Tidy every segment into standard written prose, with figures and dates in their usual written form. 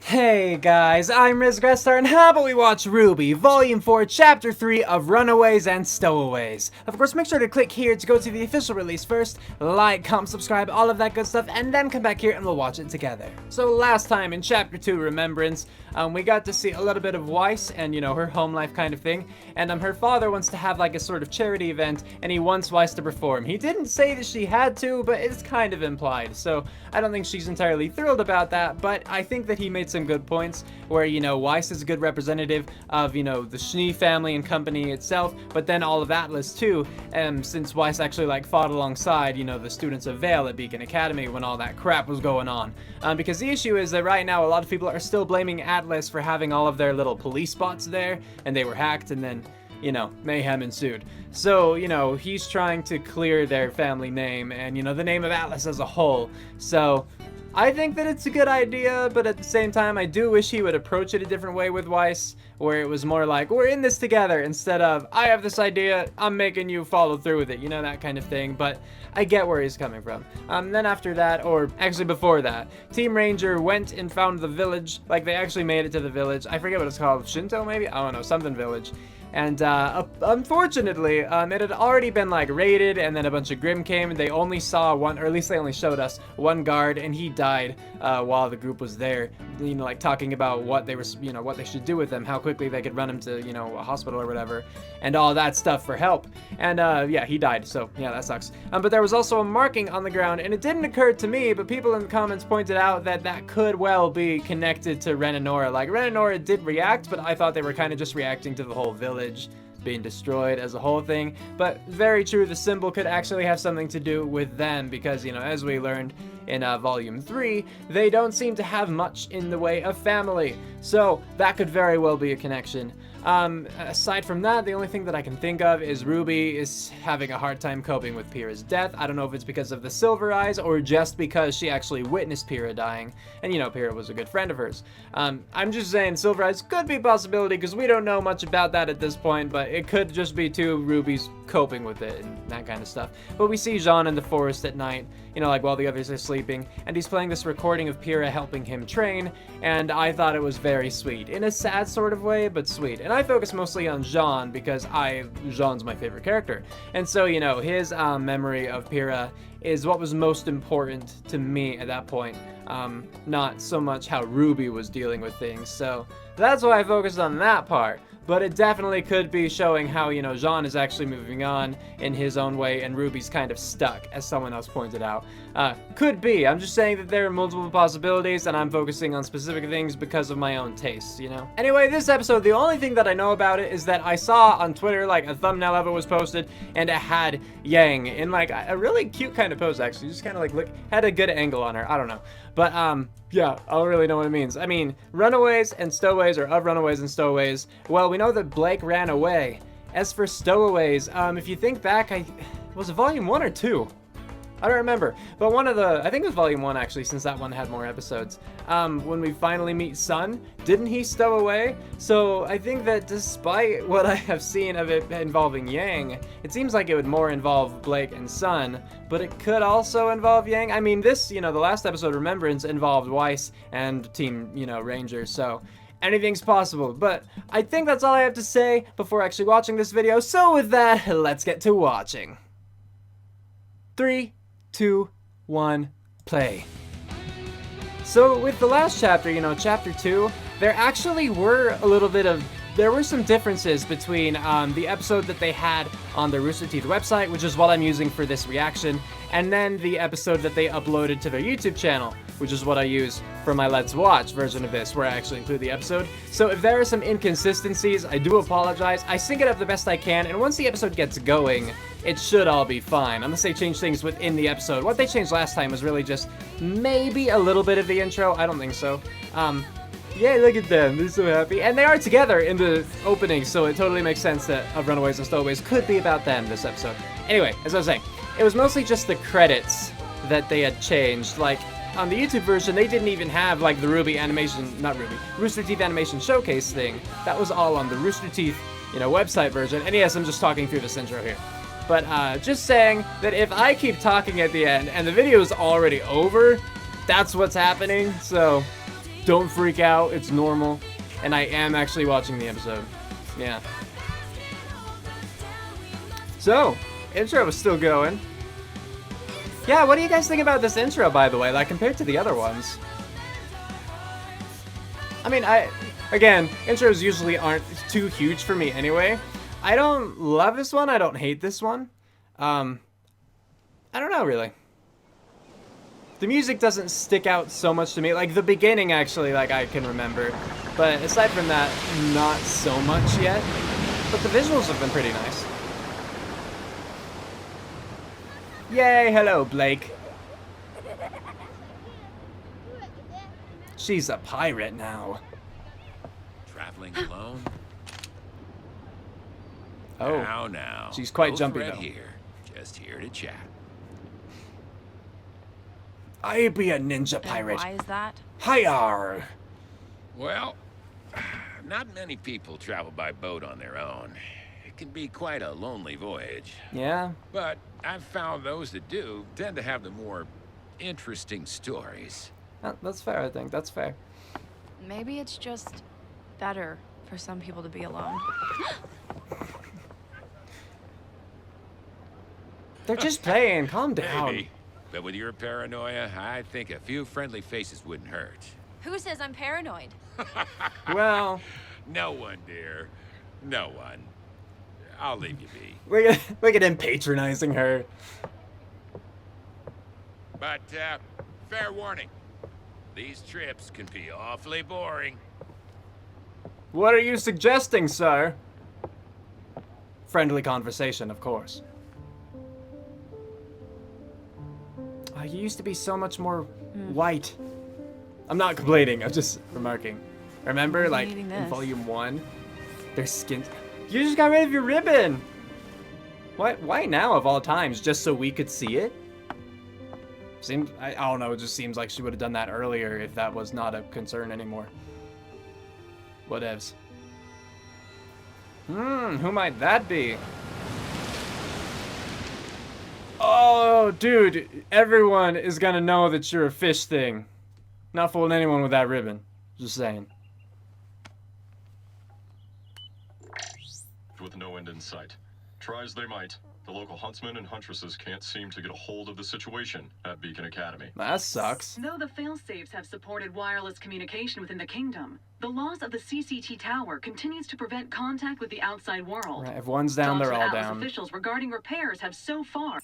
Hey guys, I'm Grestar, and how about we watch RWBY, Volume 4, Chapter 3 of Runaways and Stowaways. Of course, make sure to click here to go to the official release first, like, comment, subscribe, all of that good stuff, and then come back here and we'll watch it together. So last time in Chapter 2, Remembrance, we got to see a little bit of Weiss and, you know, her home life kind of thing, and her father wants to have like a sort of charity event, and he wants Weiss to perform. He didn't say that she had to, but it's kind of implied, so I don't think she's entirely thrilled about that, but I think that he made some good points where, you know, Weiss is a good representative of, you know, the Schnee family and company itself, but then all of Atlas too, since Weiss actually like fought alongside, you know, the students of Vale at Beacon Academy when all that crap was going on. Because the issue is that right now a lot of people are still blaming Atlas for having all of their little police spots there, and they were hacked, and then, you know, mayhem ensued. So, you know, he's trying to clear their family name and, you know, the name of Atlas as a whole. So I think that it's a good idea, but at the same time, I do wish he would approach it a different way with Weiss, where it was more like, we're in this together, instead of, I have this idea, I'm making you follow through with it, you know, that kind of thing. But I get where he's coming from. Then after that, or actually before that, Team Ranger went and found the village. Like, they actually made it to the village. I forget what it's called, Shinto maybe? I don't know, something village. And unfortunately, it had already been like raided, and then a bunch of Grimm came, and they only saw one, or at least they only showed us one guard, and he died while the group was there, you know, like talking about what they were, you know, what they should do with him, how quickly they could run him to, you know, a hospital or whatever, and all that stuff for help. And yeah, he died, so yeah, that sucks. But there was also a marking on the ground, and it didn't occur to me, but people in the comments pointed out that that could well be connected to Ren and Nora. Like, Ren and Nora did react, but I thought they were kind of just reacting to the whole village being destroyed as a whole thing. But very true, the symbol could actually have something to do with them, because, you know, as we learned in Volume 3, they don't seem to have much in the way of family, so that could very well be a connection. Aside from that, the only thing that I can think of is RWBY is having a hard time coping with Pyrrha's death. I don't know if it's because of the Silver Eyes or just because she actually witnessed Pyrrha dying, and, you know, Pyrrha was a good friend of hers. I'm just saying Silver Eyes could be a possibility, because we don't know much about that at this point, but it could just be too RWBY's coping with it and that kind of stuff. But we see Jean in the forest at night, you know, like while the others are sleeping, and he's playing this recording of Pyrrha helping him train, and I thought it was very sweet, in a sad sort of way, but sweet. And I focus mostly on Jean because Jean's my favorite character, and so, you know, his memory of Pyrrha is what was most important to me at that point, not so much how RWBY was dealing with things. So that's why I focused on that part. But it definitely could be showing how, you know, Jean is actually moving on in his own way, and RWBY's kind of stuck, as someone else pointed out. Could be. I'm just saying that there are multiple possibilities, and I'm focusing on specific things because of my own tastes, you know? Anyway, this episode, the only thing that I know about it is that I saw on Twitter, like, a thumbnail of it was posted, and it had Yang in, like, a really cute kind of pose, actually. Just kind of, like, had a good angle on her. I don't know. But, yeah, I don't really know what it means. I mean, Runaways and Stowaways, or of Runaways and Stowaways, well, we know that Blake ran away. As for Stowaways, if you think back, was it Volume 1 or 2? I don't remember, but I think it was Volume 1 actually, since that one had more episodes. When we finally meet Sun, didn't he stow away? So I think that despite what I have seen of it involving Yang, it seems like it would more involve Blake and Sun, but it could also involve Yang. I mean, this, you know, the last episode, Remembrance, involved Weiss and Team, you know, Ranger, so anything's possible. But I think that's all I have to say before actually watching this video, so with that, let's get to watching. 3, 2, 1, play. So with the last chapter, you know, chapter 2, there actually were there were some differences between the episode that they had on the Rooster Teeth website, which is what I'm using for this reaction, and then the episode that they uploaded to their YouTube channel, which is what I use for my Let's Watch version of this, where I actually include the episode. So if there are some inconsistencies, I do apologize. I sync it up the best I can, and once the episode gets going, it should all be fine, unless they change things within the episode. What they changed last time was really just maybe a little bit of the intro. I don't think so. Yeah, look at them. They're so happy. And they are together in the opening, so it totally makes sense that Of Runaways and Stowaways could be about them this episode. Anyway, as I was saying, it was mostly just the credits that they had changed. Like, on the YouTube version, they didn't even have, like, the Rooster Teeth animation showcase thing. That was all on the Rooster Teeth, you know, website version. And yes, I'm just talking through this intro here. But just saying that if I keep talking at the end and the video is already over, that's what's happening. So Don't freak out, it's normal. And I am actually watching the episode. Yeah. So, intro was still going. Yeah, what do you guys think about this intro, by the way, like compared to the other ones? I mean, again, intros usually aren't too huge for me anyway. I don't love this one, I don't hate this one. I don't know, really. The music doesn't stick out so much to me. Like, the beginning, actually, like, I can remember. But aside from that, not so much yet. But the visuals have been pretty nice. Yay, hello, Blake. She's a pirate now. Traveling alone? Oh, now. She's quite No jumpy, threat though. Here. Just here to chat. I be a ninja pirate. And why is that? Hi-yar. Well, not many people travel by boat on their own. It can be quite a lonely voyage. Yeah. But I've found those that do tend to have the more interesting stories. That's fair, I think. That's fair. Maybe it's just better for some people to be alone. They're just playing. Calm down. Maybe. But with your paranoia, I think a few friendly faces wouldn't hurt. Who says I'm paranoid? Well, No one, dear. No one. I'll leave you be. look at him patronizing her. But, fair warning. These trips can be awfully boring. What are you suggesting, sir? Friendly conversation, of course. Oh, you used to be so much more white. I'm not complaining, I'm just remarking. Remember, Wasn't like, eating in this. Volume 1, their skin... You just got rid of your ribbon! What? Why now, of all times? Just so we could see it? Seems... I don't know, it just seems like she would have done that earlier if that was not a concern anymore. Whatevs. Who might that be? Oh, dude, everyone is gonna know that you're a fish thing. Not fooling anyone with that ribbon. Just saying. With no end in sight. Try as they might, the local huntsmen and huntresses can't seem to get a hold of the situation at Beacon Academy. That sucks. Though the failsafes have supported wireless communication within the kingdom, the loss of the CCT tower continues to prevent contact with the outside world. Right, if one's down, they're all Atlas down. officials regarding repairs have so far.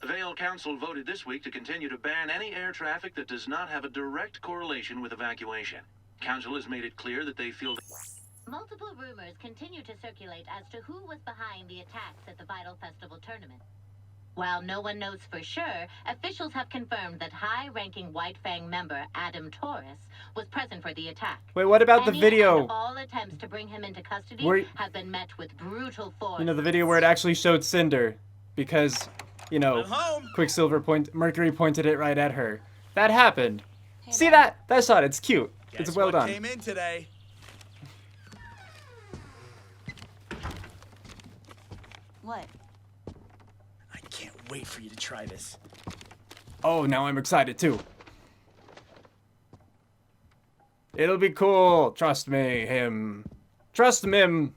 The Vale Council voted this week to continue to ban any air traffic that does not have a direct correlation with evacuation. Council has made it clear that they feel Multiple rumors continue to circulate as to who was behind the attacks at the Vital Festival tournament. While no one knows for sure, officials have confirmed that high-ranking White Fang member Adam Taurus was present for the attack. Wait, what about the Any video? and all attempts to bring him into custody Where- have been met with brutal force. You know, the video where it actually showed Cinder. Because, you know, Quicksilver Mercury pointed it right at her. That happened. See that? That shot, it's cute. It's well done. Came in today. What? I can't wait for you to try this. Oh, now I'm excited too. It'll be cool. Trust me, him. Trust him.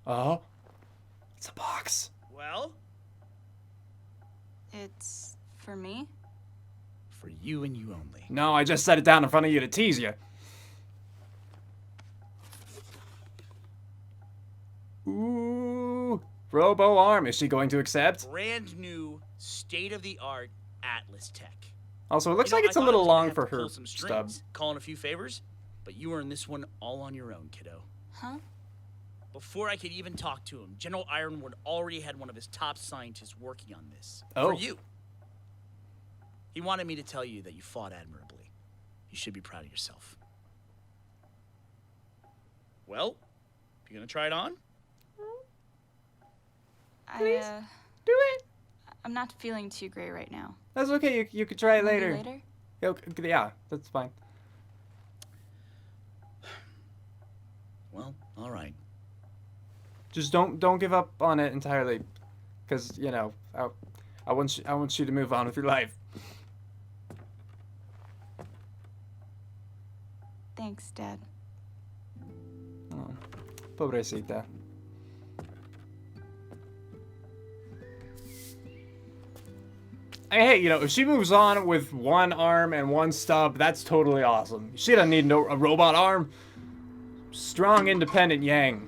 Oh. It's a box. Well, It's for me? for you and you only. No, I just set it down in front of you to tease you. Ooh. Robo arm. Is she going to accept? Brand new, state-of-the-art Atlas tech. Also, it looks You know, like it's I a thought I little was gonna long have for to her pull some stub. strings, calling a few favors, but you earned this one all on your own, kiddo. Huh? Before I could even talk to him, General Ironwood already had one of his top scientists working on this. Oh. For you. He wanted me to tell you that you fought admirably. You should be proud of yourself. Well, you gonna try it on? Please, do it. I'm not feeling too great right now. That's okay. You could try it Maybe later. later? Yeah, that's fine. Well, all right. Just don't give up on it entirely, because you know I want you to move on with your life. Thanks, Dad. Oh, pobrecita. Hey, you know, if she moves on with one arm and one stub, that's totally awesome. She doesn't need a robot arm. Strong, independent Yang.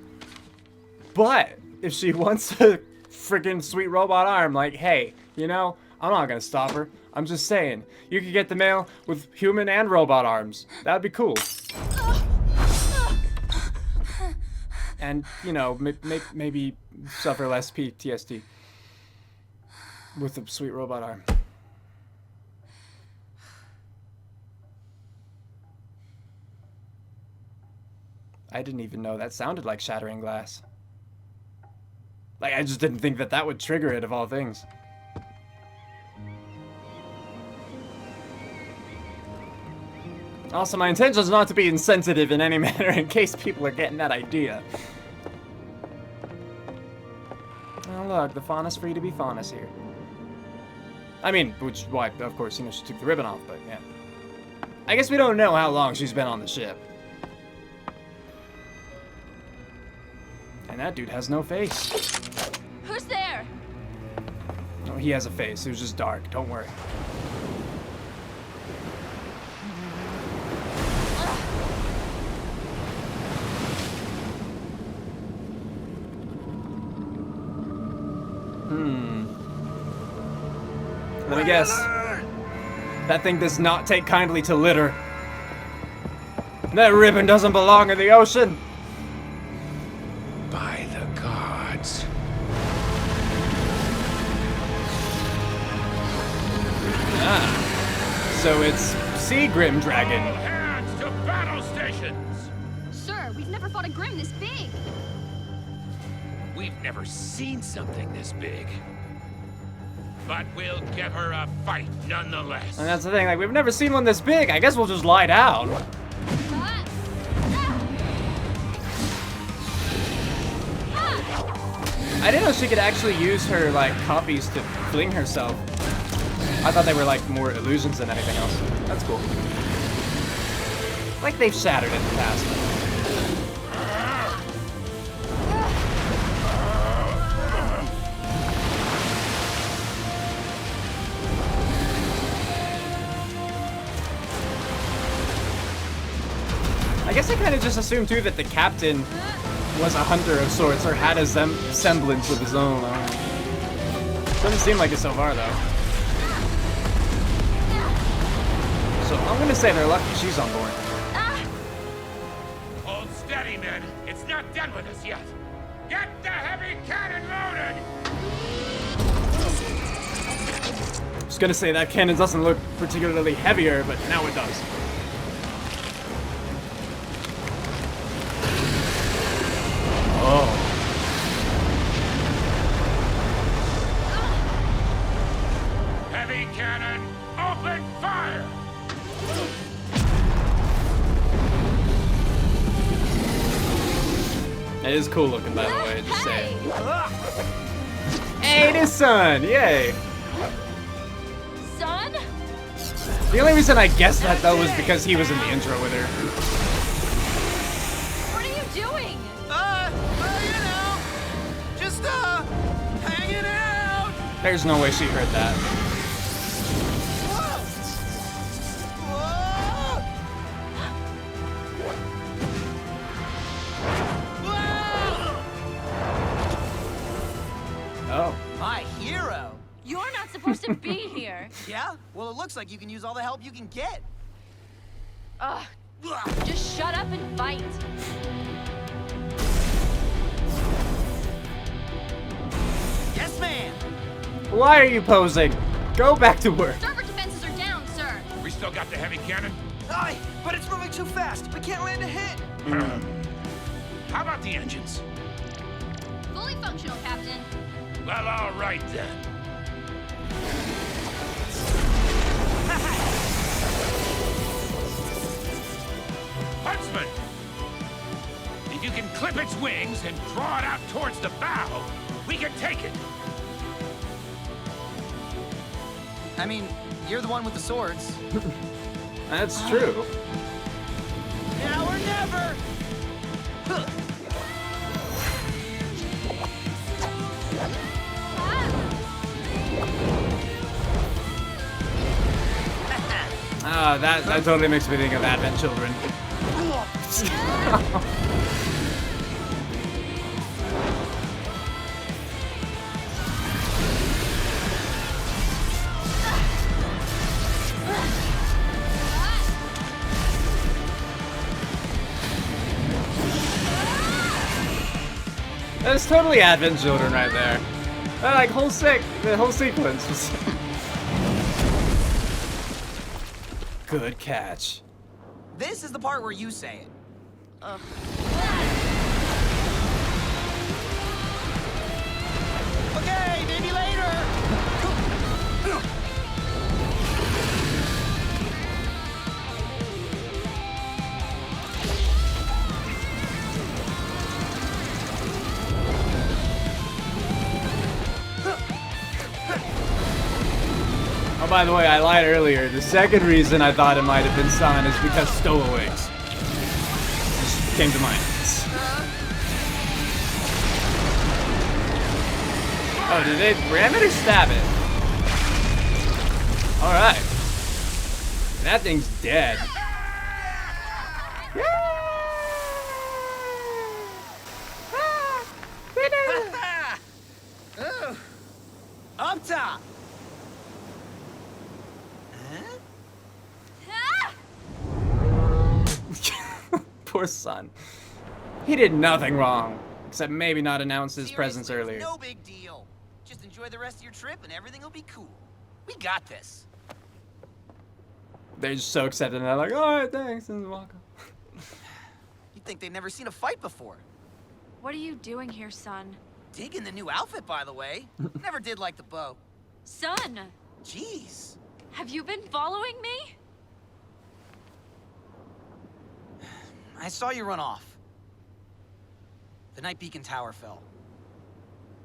But if she wants a freaking sweet robot arm, like, hey, you know, I'm not gonna stop her. I'm just saying, you could get the mail with human and robot arms. That'd be cool. And, you know, maybe suffer less PTSD with a sweet robot arm. I didn't even know that sounded like shattering glass. Like, I just didn't think that that would trigger it, of all things. Also, my intention is not to be insensitive in any manner in case people are getting that idea. Oh, look, the fauna's free to be faunas here. I mean, which, why, of course, you know, she took the ribbon off, but yeah. I guess we don't know how long she's been on the ship. And that dude has no face. Who's there? No, he has a face. It was just dark. Don't worry. Let me guess. That thing does not take kindly to litter. That ribbon doesn't belong in the ocean. By the gods. Ah. So it's Sea Grimm Dragon. All hands to battle stations! Sir, we've never fought a Grimm this big. We've never seen something this big. But we'll give her a fight nonetheless. And that's the thing, like, we've never seen one this big. I guess we'll just lie down. I didn't know she could actually use her, like, copies to fling herself. I thought they were, like, more illusions than anything else. That's cool. Like they've shattered in the past. I guess I kind of just assumed, too, that the captain was a hunter of sorts, or had a semblance of his own. Doesn't seem like it so far, though. So I'm gonna say they're lucky she's on board. Hold steady, men. It's not done with us yet. Get the heavy cannon loaded! I was gonna say that cannon doesn't look particularly heavier, but now it does. Oh. Heavy cannon, open fire! It is cool looking, by the way, just saying. Hey, it is Sun! Yay! Son? The only reason I guessed that, though, was because he was in the intro with her. What are you doing? Well, you know, just, hanging out. There's no way she heard that. Whoa! Oh. My hero. You're not supposed to be here. Yeah? Well, it looks like you can use all the help you can get. Ugh. Just shut up and fight. Yes, ma'am. Why are you posing? Go back to work. Starboard defenses are down, sir. We still got the heavy cannon? Aye, but it's moving too fast. We can't land a hit. How about the engines? Fully functional, Captain. Well, all right then. Huntsman! If you can clip its wings and draw it out towards the bow, we can take it. I mean, you're the one with the swords. That's true. Now or never! Huh. Oh, that totally makes me think of Advent Children. That's totally Advent Children right there. That like the whole sequence was good catch. This is the part where you say it. Okay, maybe later. Oh, by the way, I lied earlier. The second reason I thought it might have been Sun is because Stowaways. Just came to mind. Oh, did they ram it or stab it? Alright. That thing's dead. Up top. Poor Sun. He did nothing wrong, except maybe not announce his presence Seriously, earlier. No big deal. Just enjoy the rest of your trip and everything will be cool. We got this. They're just so accepted and they're like, alright, thanks, and walk off. You'd think they've never seen a fight before. What are you doing here, son? Digging the new outfit, by the way. Never did like the bow. Son! Jeez. Have you been following me? I saw you run off. The night Beacon Tower fell.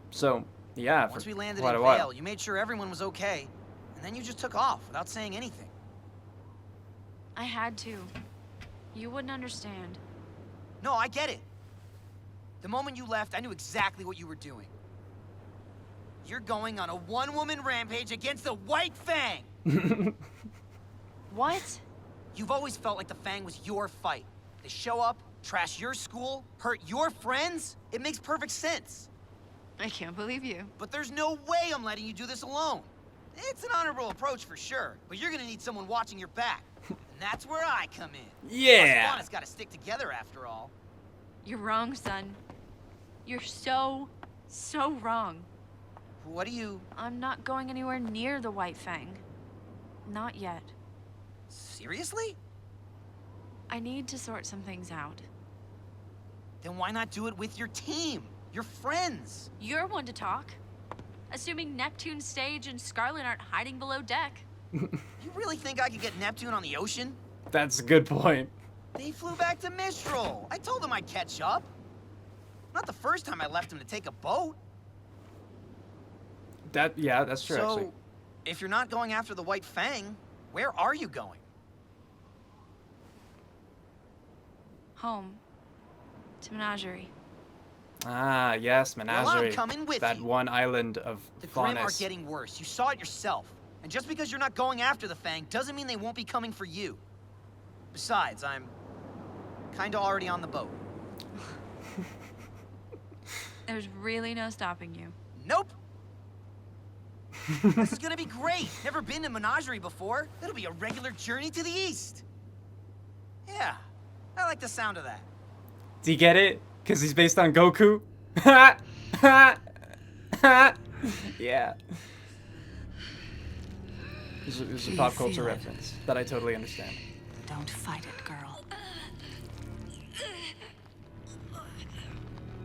So, yeah, Once for we landed quite in a while. Vale, you made sure everyone was okay, and then you just took off without saying anything. I had to. You wouldn't understand. No, I get it. The moment you left, I knew exactly what you were doing. You're going on a one-woman rampage against the White Fang! What? You've always felt like the Fang was your fight. They show up, trash your school, hurt your friends. It makes perfect sense. I can't believe you. But there's no way I'm letting you do this alone. It's an honorable approach for sure, but you're gonna need someone watching your back. And that's where I come in. Yeah. Us gotta stick together after all. You're wrong, son. You're so wrong. What do you... I'm not going anywhere near the White Fang. Not yet. Seriously? I need to sort some things out. Then why not do it with your team? Your friends? You're one to talk. Assuming Neptune Stage and Scarlet aren't hiding below deck. You really think I could get Neptune on the ocean? That's a good point. They flew back to Mistral. I told them I'd catch up. Not the first time I left him to take a boat. Yeah, that's true, So, actually. if you're not going after the White Fang, where are you going? Home. To Menagerie. Ah, yes, Well, Menagerie. I'm coming with that you. one island of The Grimm are faunas. getting worse. You saw it yourself. And just because you're not going after the Fang doesn't mean they won't be coming for you. Besides, I'm kinda already on the boat. There's really no stopping you. Nope. This is gonna be great. Never been to Menagerie before. It'll be a regular journey to the east. Yeah, I like the sound of that. Do you get it? Because he's based on Goku? Yeah. It's a pop culture reference that I totally understand. Don't fight it, girl.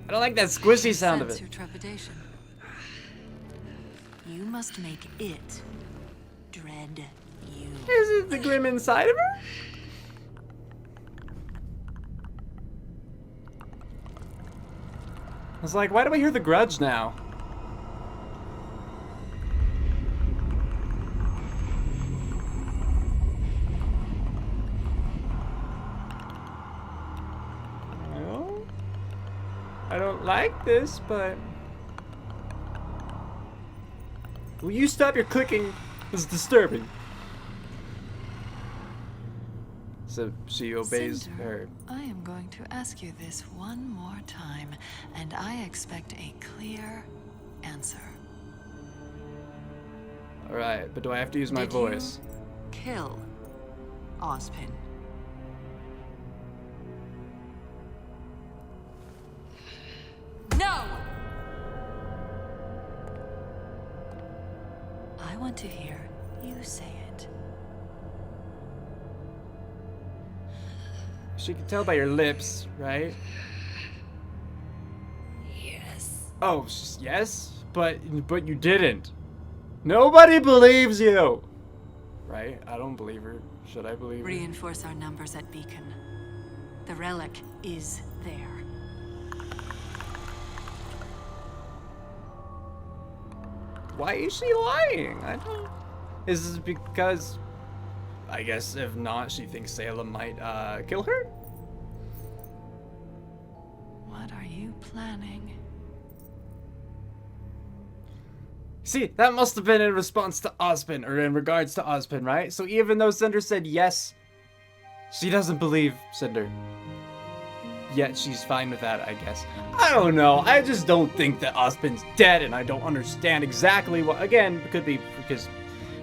I don't like that squishy sound of Sense it. your trepidation. You must make it dread you. Is it the Grimm inside of her? I was like, why do I hear the Grudge now? like this, but... Will you stop your clicking? It's disturbing. So she obeys Cinder, her. I am going to ask you this one more time, and I expect a clear answer. Alright, but do I have to use my Did voice? You kill Ozpin? No! I want to hear you say it. She can tell by your lips, right? Yes. Oh, yes? But you didn't. Nobody believes you! Right? I don't believe her. Should I believe her? Reinforce our numbers at Beacon. The relic is there. Why is she lying? I don't... Is this because... I guess if not, she thinks Salem might, kill her? What are you planning? See, that must have been in response to Ozpin, or in regards to Ozpin, right? So even though Cinder said yes, she doesn't believe Cinder. Yet she's fine with that, I guess. I don't know. I just don't think that Ozpin's dead, and I don't understand exactly what... Again, it could be because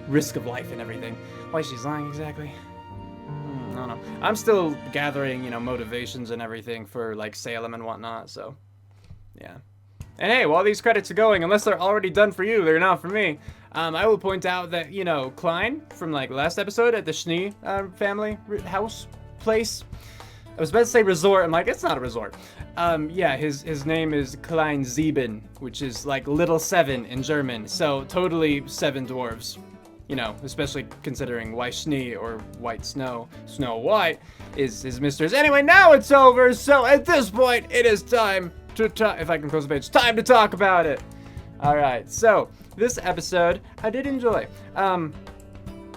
risk of life and everything. Why she's lying exactly. I don't know. I'm still gathering, you know, motivations and everything for, like, Salem and whatnot, so... Yeah. And hey, while these credits are going, unless they're already done for you, they're not for me. I will point out that, you know, Klein from, like, last episode at the Schnee family house place. I was about to say resort. I'm like, it's not a resort. Yeah, his name is Klein Sieben, which is like little seven in German. So totally 7 dwarves. You know, especially considering why Schnee or White Snow, Snow White, is his mistress. Anyway, now it's over. So at this point, it is time to talk. If I can close the page, time to talk about it. All right. So this episode, I did enjoy.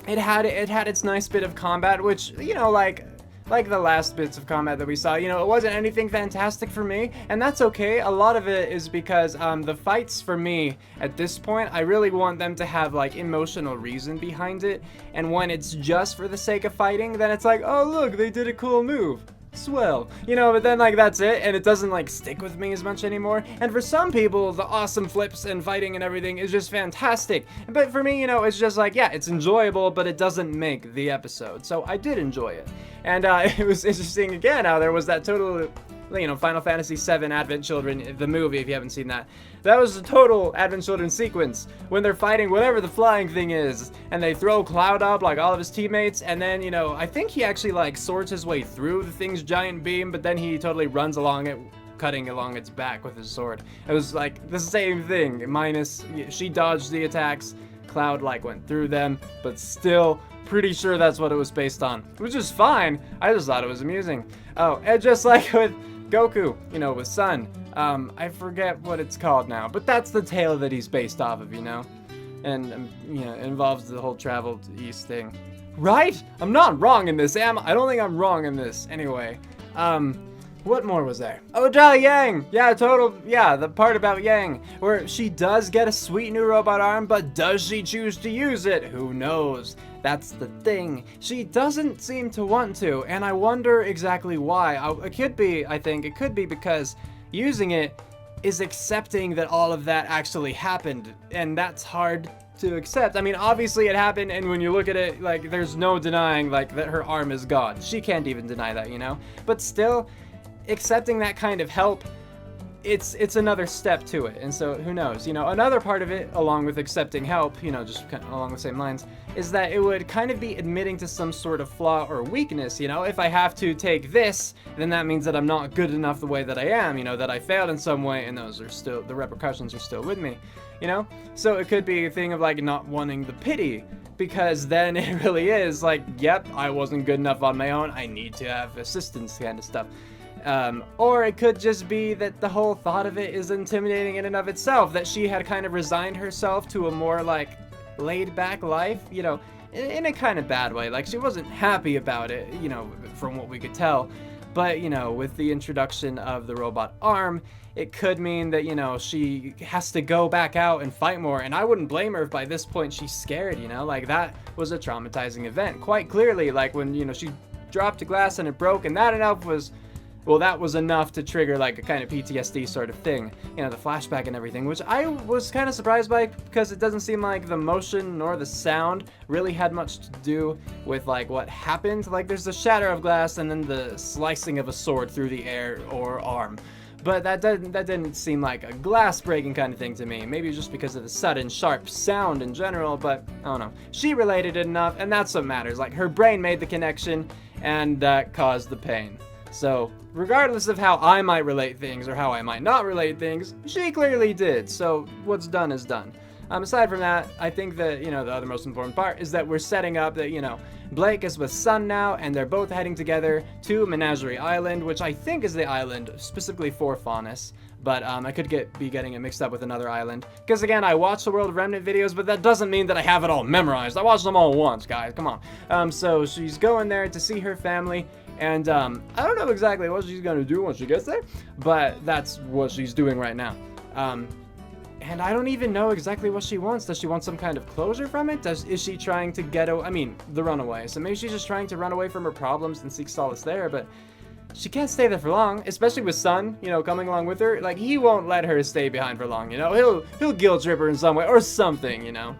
It had its nice bit of combat, which, you know, like the last bits of combat that we saw, you know, it wasn't anything fantastic for me, and that's okay. A lot of it is because the fights for me at this point, I really want them to have like emotional reason behind it, and when it's just for the sake of fighting, then it's like, oh look, they did a cool move. Swell, you know, but then like that's it, and it doesn't like stick with me as much anymore. And for some people, the awesome flips and fighting and everything is just fantastic, but for me, you know, it's just like, yeah, it's enjoyable, but it doesn't make the episode. So I did enjoy it, and it was interesting again how there was that total, you know, Final Fantasy VII Advent Children, the movie, if you haven't seen that. That was a total Advent Children sequence when they're fighting whatever the flying thing is, and they throw Cloud up like all of his teammates, and then, you know, I think he actually like swords his way through the thing's giant beam, but then he totally runs along it, cutting along its back with his sword. It was like the same thing, minus she dodged the attacks, Cloud like went through them, but still pretty sure that's what it was based on, which is fine. I just thought it was amusing. Oh, and just like with Goku, you know, with Sun, I forget what it's called now, but that's the tale that he's based off of, you know, and you know, it involves the whole travel to East thing, right? I'm not wrong in this, am I? I don't think I'm wrong in this. Anyway, what more was there? Oh, Yang! Yeah, the part about Yang, where she does get a sweet new robot arm, but does she choose to use it? Who knows? That's the thing. She doesn't seem to want to, and I wonder exactly why. I think it could be because using it is accepting that all of that actually happened, and that's hard to accept. I mean, obviously it happened, and when you look at it, like, there's no denying, like, that her arm is gone. She can't even deny that, you know? But still, accepting that kind of help, it's another step to it, and so who knows, you know. Another part of it, along with accepting help, you know, just kind of along the same lines, is that it would kind of be admitting to some sort of flaw or weakness, you know. If I have to take this, then that means that I'm not good enough the way that I am, you know, that I failed in some way, and those are still, the repercussions are still with me, you know. So it could be a thing of like not wanting the pity, because then it really is like, yep, I wasn't good enough on my own, I need to have assistance kind of stuff. Or it could just be that the whole thought of it is intimidating in and of itself, that she had kind of resigned herself to a more, like, laid-back life, you know, in a kind of bad way. Like, she wasn't happy about it, you know, from what we could tell. But, you know, with the introduction of the robot arm, it could mean that, you know, she has to go back out and fight more. And I wouldn't blame her if by this point she's scared, you know? Like, that was a traumatizing event. Quite clearly, like, when, you know, she dropped a glass and it broke, and that enough was... Well, that was enough to trigger, like, a kind of PTSD sort of thing. You know, the flashback and everything, which I was kind of surprised by because it doesn't seem like the motion nor the sound really had much to do with, like, what happened. Like, there's the shatter of glass and then the slicing of a sword through the air or arm. But that didn't seem like a glass-breaking kind of thing to me. Maybe just because of the sudden, sharp sound in general, but I don't know. She related it enough, and that's what matters. Like, her brain made the connection, and that caused the pain. So, regardless of how I might relate things or how I might not relate things, she clearly did. So, what's done is done. Aside from that, I think that, you know, the other most important part is that we're setting up that, you know, Blake is with Sun now, and they're both heading together to Menagerie Island, which I think is the island specifically for Faunus. But I could be getting it mixed up with another island. Because again, I watch the World of Remnant videos, but that doesn't mean that I have it all memorized. I watched them all once, guys. Come on. So she's going there to see her family. And I don't know exactly what she's going to do when she gets there. But that's what she's doing right now. And I don't even know exactly what she wants. Does she want some kind of closure from it? Is she trying to get away? I mean, the runaway. So maybe she's just trying to run away from her problems and seek solace there. But she can't stay there for long, especially with Sun, you know, coming along with her. Like, he won't let her stay behind for long, you know? He'll guilt trip her in some way or something, you know?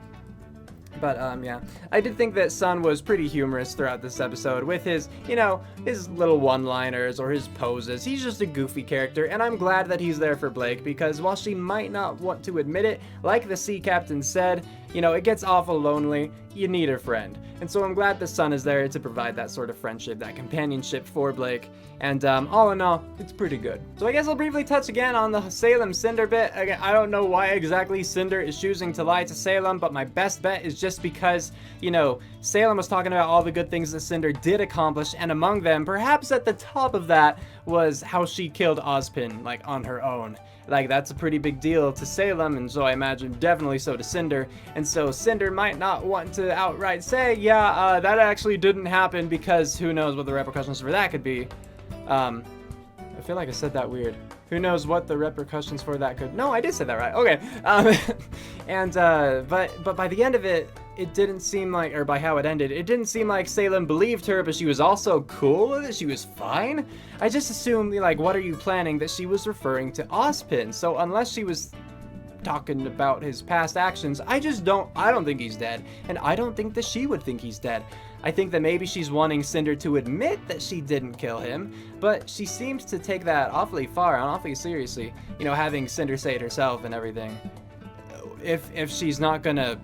But, yeah, I did think that Sun was pretty humorous throughout this episode with his, you know, his little one-liners or his poses. He's just a goofy character, and I'm glad that he's there for Blake because while she might not want to admit it, like the sea captain said, you know, it gets awful lonely. You need a friend. And so I'm glad the Sun is there to provide that sort of friendship, that companionship for Blake. And all in all, it's pretty good. So I guess I'll briefly touch again on the Salem Cinder bit. Again, I don't know why exactly Cinder is choosing to lie to Salem, but my best bet is just because, you know, Salem was talking about all the good things that Cinder did accomplish, and among them, perhaps at the top of that, was how she killed Ozpin, like, on her own. Like, that's a pretty big deal to Salem, and so I imagine definitely so to Cinder. And so Cinder might not want to outright say, yeah, that actually didn't happen because who knows what the repercussions for that could be. I feel like I said that weird. Who knows what the repercussions for that could... No, I did say that right. Okay. But by the end of it, it didn't seem like, or by how it ended, it didn't seem like Salem believed her, but she was also cool with it. She was fine. I just assumed, like, what are you planning, that she was referring to Ozpin. So unless she was talking about his past actions, I don't think he's dead, and I don't think that she would think he's dead. I think that maybe she's wanting Cinder to admit that she didn't kill him, but she seems to take that awfully far and awfully seriously, you know, having Cinder say it herself and everything. If she's not gonna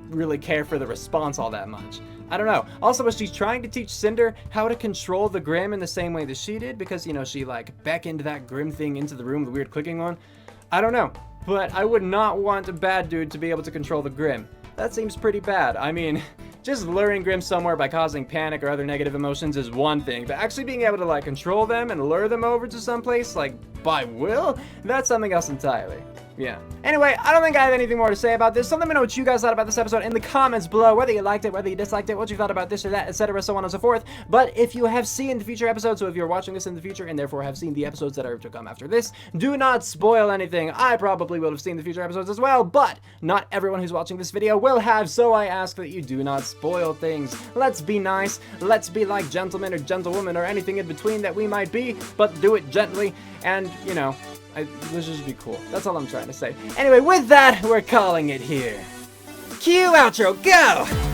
really care for the response all that much. I don't know. Also, was she trying to teach Cinder how to control the Grimm in the same way that she did? Because, you know, she, like, beckoned that Grimm thing into the room, the weird clicking one. I don't know. But I would not want a bad dude to be able to control the Grimm. That seems pretty bad. I mean, just luring Grimm somewhere by causing panic or other negative emotions is one thing, but actually being able to, like, control them and lure them over to someplace, like, by will, that's something else entirely. Yeah. Anyway, I don't think I have anything more to say about this, so let me know what you guys thought about this episode in the comments below, whether you liked it, whether you disliked it, what you thought about this or that, etc., so on and so forth. But if you have seen the future episodes, so if you're watching this in the future and therefore have seen the episodes that are to come after this, do not spoil anything. I probably will have seen the future episodes as well, but not everyone who's watching this video will have, so I ask that you do not spoil things. Let's be nice, let's be like gentlemen or gentlewomen or anything in between that we might be, but do it gently, and, you know, let's just be cool. That's all I'm trying to say. Anyway, with that, we're calling it here. Cue outro, go!